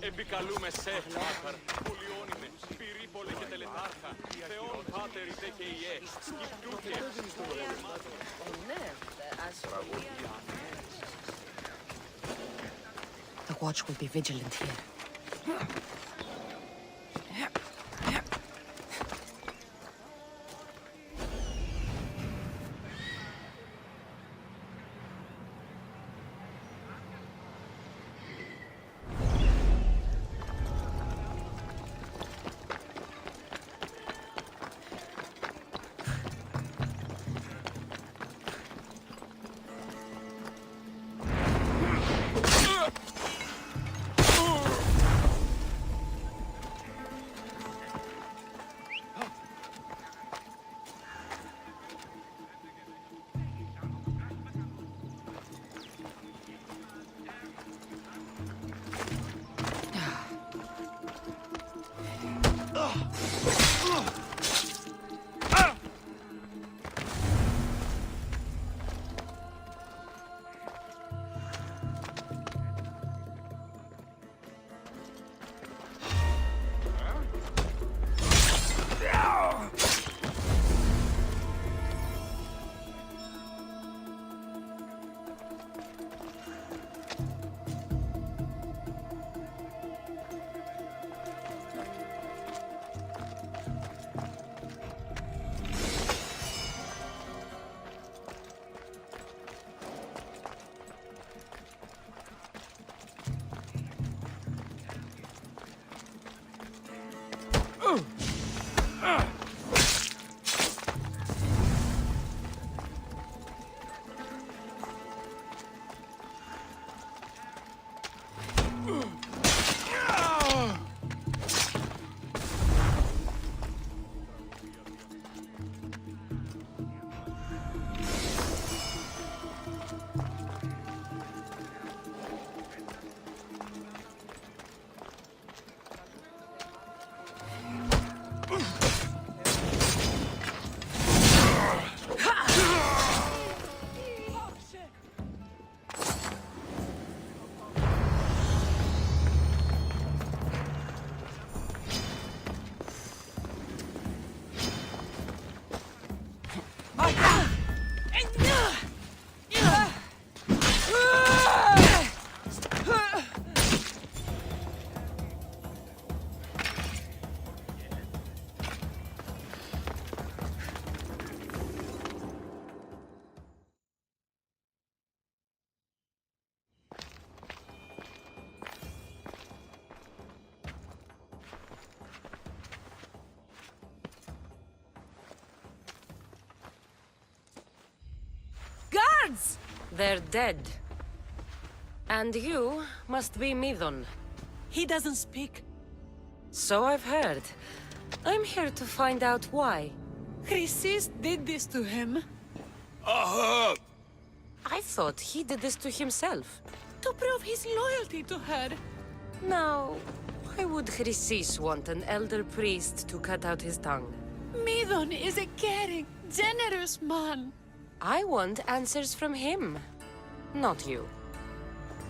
Επικαλούμε σε, Άκαρ, Πολιόνιμε, Πυρίπολε και Τελετάρχα, Θεόν Πάτερ τε και Ιε, Σκυπτούκε. The watch will be vigilant here. They're dead. And you must be Midon. He doesn't speak. So I've heard. I'm here to find out why. Chrysis did this to him. I thought he did this to himself. To prove his loyalty to her. Now, why would Chrysis want an elder priest to cut out his tongue? Midon is a caring, generous man. I want answers from him, not you.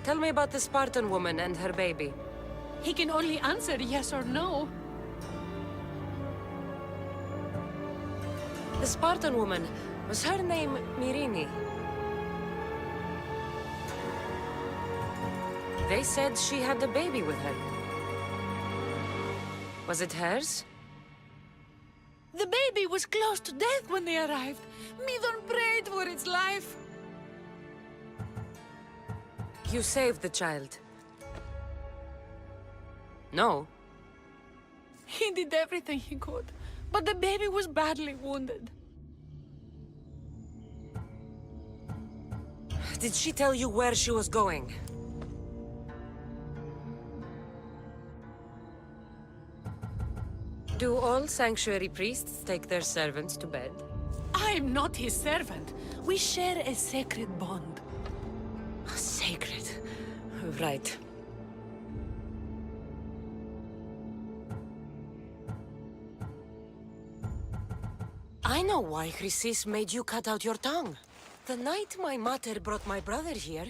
Tell me about the Spartan woman and her baby. He can only answer yes or no. The Spartan woman, was her name Myrine? They said she had a baby with her. Was it hers? The baby was close to death when they arrived. Midon prayed for its life. You saved the child. No? He did everything he could, but the baby was badly wounded. Did she tell you where she was going? Do all sanctuary priests take their servants to bed? I'm not his servant. We share a sacred bond. Sacred. Right. I know why Chrysis made you cut out your tongue. The night my mater brought my brother here,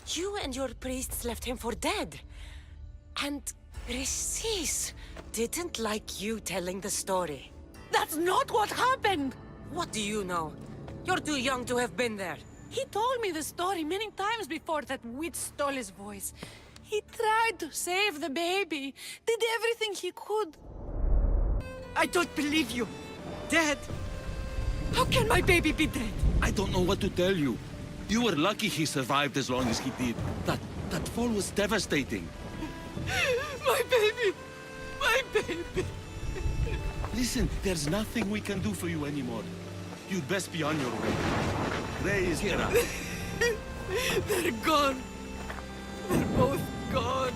you and your priests left him for dead. And Chrysis didn't like you telling the story. That's not what happened! What do you know? You're too young to have been there. He told me the story many times before that witch stole his voice. He tried to save the baby, did everything he could. I don't believe you. Dead? How can my baby be dead? I don't know what to tell you. You were lucky he survived as long as he did. That fall was devastating. My baby! My baby! Listen, there's nothing we can do for you anymore. You'd best be on your way. Ray is here. They're gone. They're both gone.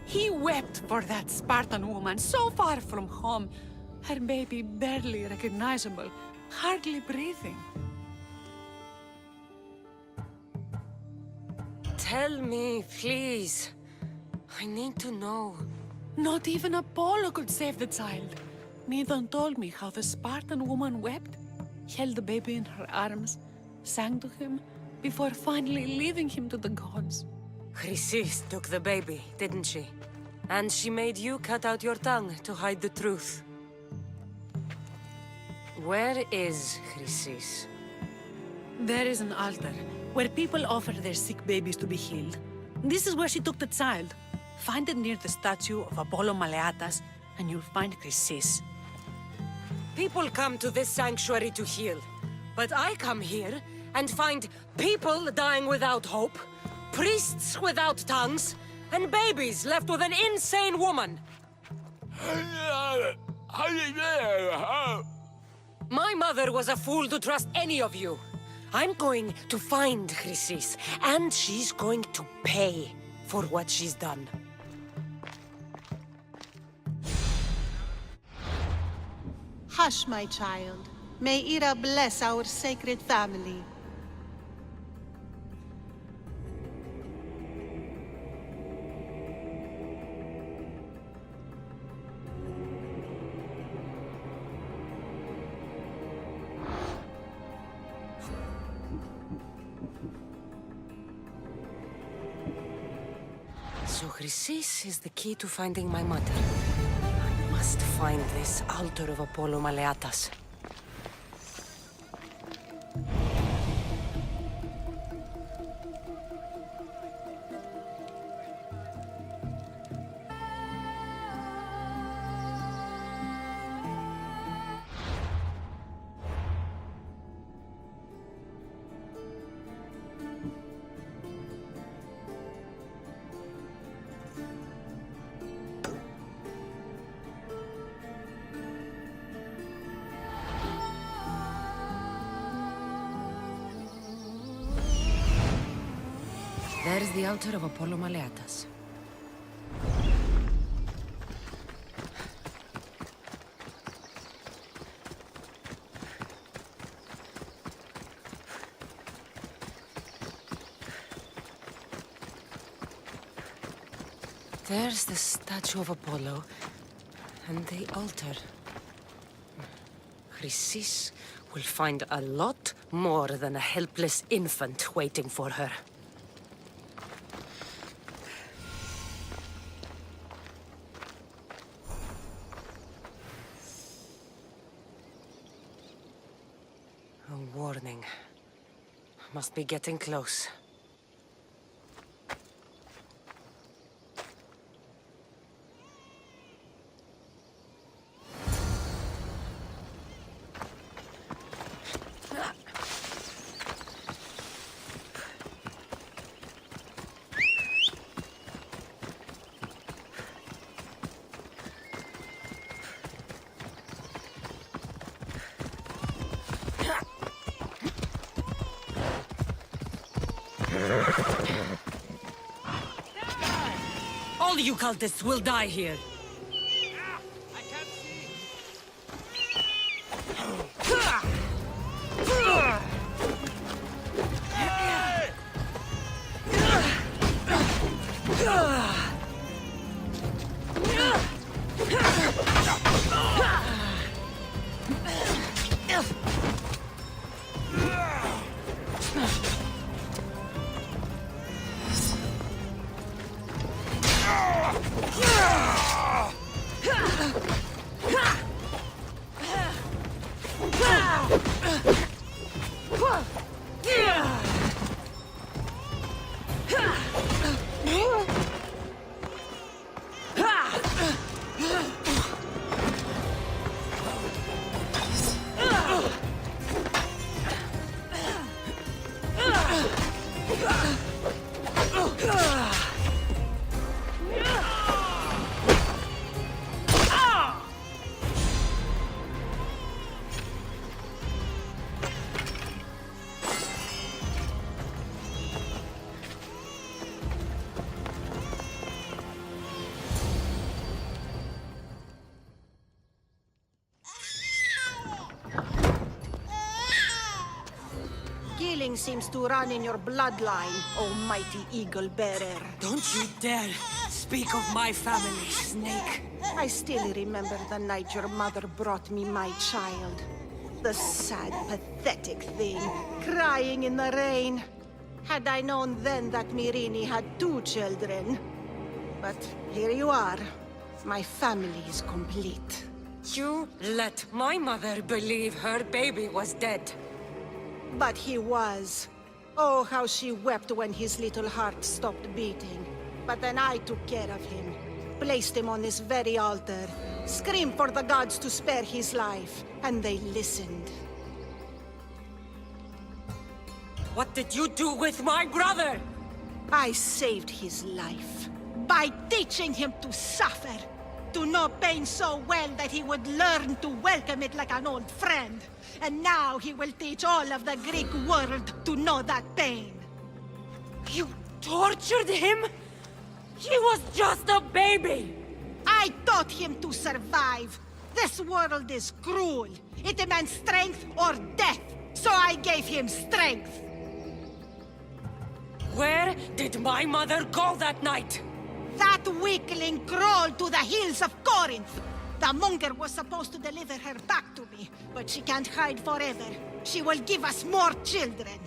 He wept for that Spartan woman so far from home. Her baby barely recognizable, hardly breathing. Tell me, please. I need to know. Not even Apollo could save the child. Medon told me how the Spartan woman wept, held the baby in her arms, sang to him, before finally leaving him to the gods. Chrysis took the baby, didn't she? And she made you cut out your tongue to hide the truth. Where is Chrysis? There is an altar where people offer their sick babies to be healed. This is where she took the child. Find it near the statue of Apollo Maleatas, and you'll find Chrysis. People come to this sanctuary to heal. But I come here and find people dying without hope, priests without tongues, and babies left with an insane woman. My mother was a fool to trust any of you. I'm going to find Chrysis, and she's going to pay for what she's done. Hush, my child. May Ira bless our sacred family. So Chrysis is the key to finding my mother. I must find this altar of Apollo Maleatas. There is the altar of Apollo Maleatas. There's the statue of Apollo, and the altar. Chrysis will find a lot more than a helpless infant waiting for her. A warning. Must be getting close. All you cultists will die here. Killing seems to run in your bloodline, almighty eagle bearer. Don't you dare speak of my family, Snake. I still remember the night your mother brought me my child. The sad, pathetic thing, crying in the rain. Had I known then that Myrini had 2 children. But here you are. My family is complete. You let my mother believe her baby was dead. But he was. Oh, how she wept when his little heart stopped beating. But then I took care of him. Placed him on this very altar. Screamed for the gods to spare his life. And they listened. What did you do with my brother? I saved his life. By teaching him to suffer. To know pain so well that he would learn to welcome it like an old friend. And now he will teach all of the Greek world to know that pain. You tortured him? He was just a baby! I taught him to survive. This world is cruel. It demands strength or death. So I gave him strength. Where did my mother go that night? That weakling crawled to the hills of Corinth. The monger was supposed to deliver her back to me, but she can't hide forever. She will give us more children.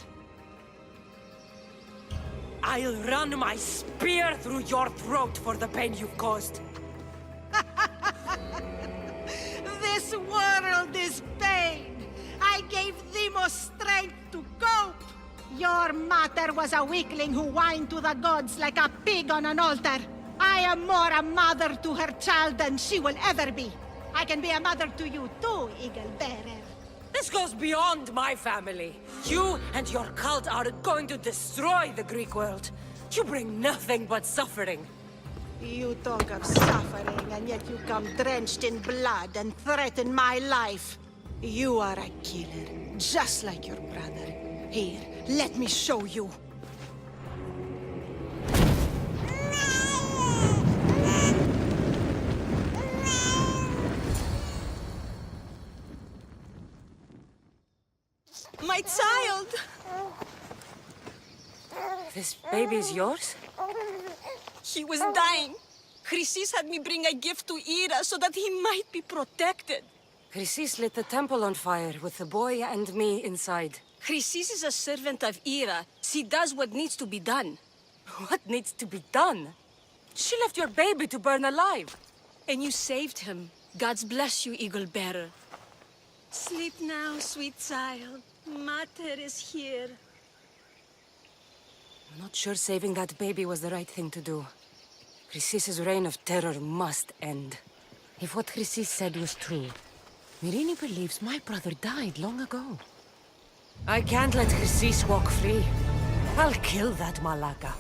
I'll run my spear through your throat for the pain you've caused. This world is pain. I gave Demos strength to cope. Your mother was a weakling who whined to the gods like a pig on an altar. I am more a mother to her child than she will ever be. I can be a mother to you too, Eagle Bearer. This goes beyond my family. You and your cult are going to destroy the Greek world. You bring nothing but suffering. You talk of suffering, and yet you come drenched in blood and threaten my life. You are a killer, just like your brother. Here, let me show you. My child! This baby's yours? He was dying. Chrysis had me bring a gift to Ira so that he might be protected. Chrysis lit the temple on fire with the boy and me inside. Chrysis is a servant of Ira. She does what needs to be done. What needs to be done? She left your baby to burn alive. And you saved him. Gods bless you, Eagle Bearer. Sleep now, sweet child. Mater is here. I'm not sure saving that baby was the right thing to do. Chrysis' reign of terror must end. If what Chrysis said was true, Myrini believes my brother died long ago. I can't let Chrysis walk free. I'll kill that Malaka.